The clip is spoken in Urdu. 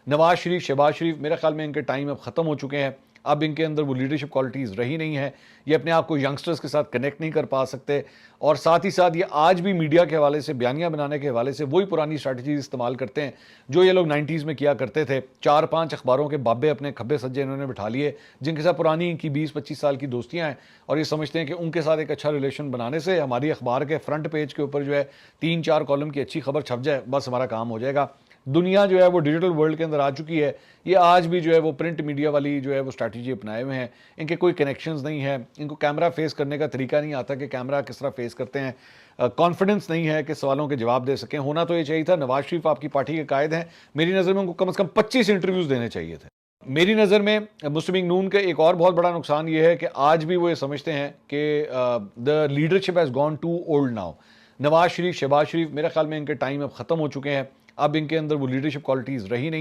نواز شریف، شہباز شریف، میرے خیال میں ان کے ٹائم اب ختم ہو چکے ہیں. اب ان کے اندر وہ لیڈرشپ کوالٹیز رہی نہیں ہے. یہ اپنے آپ کو ینگسٹرز کے ساتھ کنیکٹ نہیں کر پا سکتے، اور ساتھ ہی ساتھ یہ آج بھی میڈیا کے حوالے سے، بیانیہ بنانے کے حوالے سے وہی پرانی اسٹریٹجیز استعمال کرتے ہیں جو یہ لوگ 90s میں کیا کرتے تھے. 4-5 اخباروں کے بابے اپنے کھبے سجے انہوں نے بٹھا لیے جن کے ساتھ پرانی ان کی 20-25 سال کی دوستیاں ہیں، اور یہ سمجھتے ہیں کہ ان کے ساتھ ایک اچھا ریلیشن بنانے سے ہماری اخبار کے فرنٹ پیج کے اوپر جو ہے 3-4 کالم کی اچھی خبر چھپ جائے، بس ہمارا کام ہو جائے گا. دنیا جو ہے وہ ڈیجیٹل ورلڈ کے اندر آ چکی ہے. یہ آج بھی جو ہے وہ پرنٹ میڈیا والی جو ہے وہ اسٹریٹجی اپنائے ہوئے ہیں. ان کے کوئی کنیکشنز نہیں ہے، ان کو کیمرہ فیس کرنے کا طریقہ نہیں آتا کہ کیمرہ کس طرح فیس کرتے ہیں. کانفیڈنس نہیں ہے کہ سوالوں کے جواب دے سکیں. ہونا تو یہ چاہیے تھا. نواز شریف آپ کی پارٹی کے قائد ہیں، میری نظر میں ان کو کم از کم 25 انٹرویوز دینے چاہیے تھے. میری نظر میں مسلم لیگ نون کا ایک اور بہت بڑا نقصان یہ ہے کہ آج بھی وہ یہ سمجھتے ہیں کہ the leadership has gone to old now. Nawaz Sharif, Shahbaz Sharif, میرے خیال میں ان کے ٹائم اب ختم ہو چکے ہیں. اب ان کے اندر وہ لیڈرشپ کوالٹیز رہی نہیں.